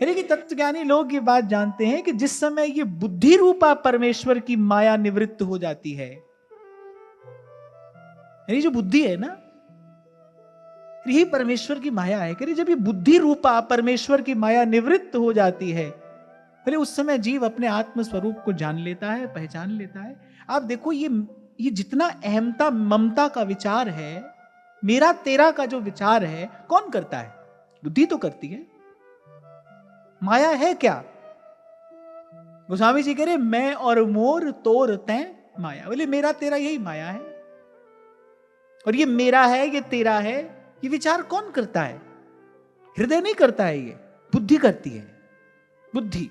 यानी कि तत्वज्ञानी लोग ये बात जानते हैं कि जिस समय ये बुद्धि रूपा परमेश्वर की माया निवृत्त हो जाती है, यानी जो बुद्धि है ना, यही परमेश्वर की माया है। कि जब ये बुद्धि रूपा परमेश्वर की माया निवृत्त हो जाती है, पहले उस समय जीव अपने आत्म स्वरूप को जान लेता है, पहचान लेता है। आप देखो ये जितना अहमता ममता का विचार है, मेरा तेरा का जो विचार है, कौन करता है? बुद्धि तो करती है। माया है क्या? गोस्वामी जी कह रहे मैं और मोर तोर तैं माया। बोले मेरा तेरा यही माया है। और ये मेरा है, ये तेरा है, ये विचार कौन करता है? हृदय नहीं करता है, ये बुद्धि करती है। बुद्धि।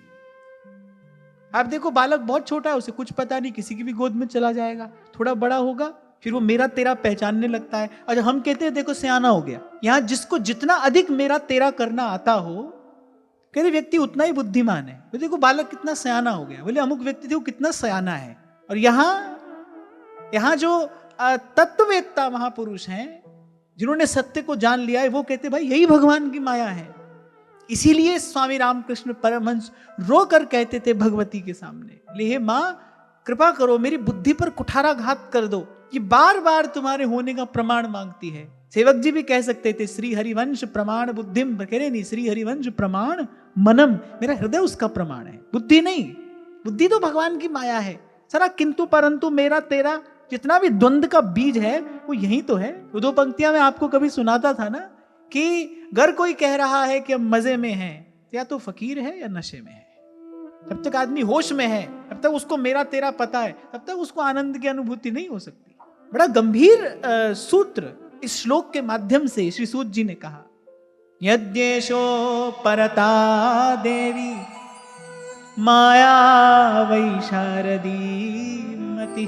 आप देखो बालक बहुत छोटा है, उसे कुछ पता नहीं, किसी की भी गोद में चला जाएगा, थोड़ा बड़ा होगा फिर वो मेरा तेरा पहचानने लगता है। अच्छा, हम कहते हैं देखो सयाना हो गया। यहां जिसको जितना अधिक मेरा तेरा करना आता हो, कह रहे व्यक्ति उतना ही बुद्धिमान है। तो देखो बालक कितना सयाना हो गया। बोले अमुक व्यक्ति देखो कितना सयाना है। और यहां जो तत्ववेत्ता महापुरुष हैं, जिन्होंने सत्य को जान लिया है, वो कहते भाई यही भगवान की माया है। इसीलिए स्वामी रामकृष्ण परमहंस रोकर कहते थे भगवती के सामने, ले हे मां कृपा करो, मेरी बुद्धि पर कुठाराघात कर दो, ये बार बार तुम्हारे होने का प्रमाण मांगती है। सेवक जी भी कह सकते थे श्री हरिवंश प्रमाण बुद्धिम, कह रहे नहीं, श्री हरिवंश प्रमाण मनम, मेरा हृदय उसका प्रमाण है, बुद्धि नहीं। बुद्धि तो भगवान की माया है। सारा किंतु परंतु मेरा तेरा जितना भी द्वंद्व का बीज है वो यही तो है। वो दो पंक्तियां मैं आपको कभी सुनाता था ना, कि अगर कोई कह रहा है कि हम मजे में हैं, या तो फकीर है या नशे में है। जब तक आदमी होश में है, तब तक उसको मेरा तेरा पता है, तब तक उसको आनंद की अनुभूति नहीं हो सकती। बड़ा गंभीर सूत्र इस श्लोक के माध्यम से श्री सूत जी ने कहा, यद्येशो परता देवी माया वैशारदी मति,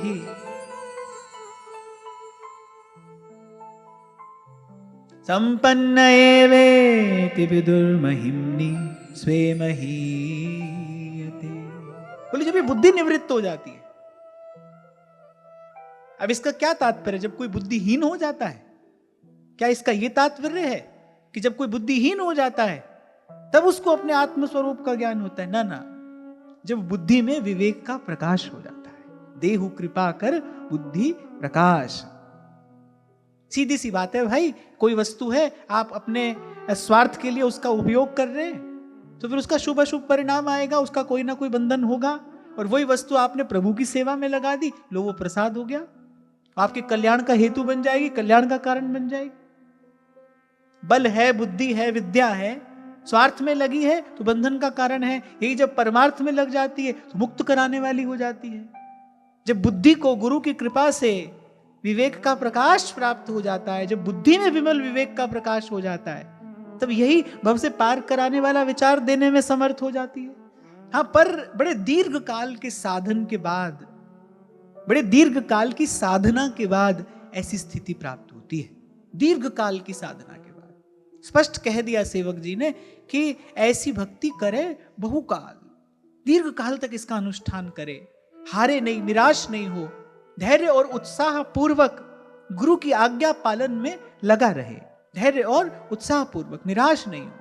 संपन्न एवेति विदुर्महिम्नि स्वे महीयते। बोले जब ये बुद्धि निवृत्त हो जाती है। अब इसका क्या तात्पर्य? जब कोई बुद्धिहीन हो जाता है, क्या इसका ये तात्पर्य है कि जब कोई बुद्धिहीन हो जाता है तब उसको अपने आत्म स्वरूप का ज्ञान होता है? ना ना, जब बुद्धि में विवेक का प्रकाश हो जाता है। देहु कृपा कर बुद्धि प्रकाश। सीधी सी बात है भाई, कोई वस्तु है, आप अपने स्वार्थ के लिए उसका उपयोग कर रहे हैं, तो फिर उसका शुभ अशुभ परिणाम आएगा, उसका कोई ना कोई बंधन होगा। और वही वस्तु आपने प्रभु की सेवा में लगा दी, लो वो प्रसाद हो गया, आपके कल्याण का हेतु बन जाएगी, कल्याण का कारण बन जाएगी। बल है, बुद्धि है, विद्या है, स्वार्थ में लगी है तो बंधन का कारण है। यही जब परमार्थ में लग जाती है तो मुक्त कराने वाली हो जाती है। जब बुद्धि को गुरु की कृपा से विवेक का प्रकाश प्राप्त हो जाता है, जब बुद्धि में विमल विवेक का प्रकाश हो जाता है, तब यही भव से पार कराने वाला विचार देने में समर्थ हो जाती है। हाँ, पर बड़े दीर्घ काल के साधन के बाद, बड़े दीर्घ काल की साधना के बाद ऐसी स्थिति प्राप्त होती है। दीर्घ काल की साधना के बाद स्पष्ट कह दिया सेवक जी ने कि ऐसी भक्ति करे बहुकाल, दीर्घ काल तक इसका अनुष्ठान करे, हारे नहीं, निराश नहीं हो, धैर्य और उत्साह पूर्वक गुरु की आज्ञा पालन में लगा रहे, धैर्य और उत्साह पूर्वक, निराश नहीं हो।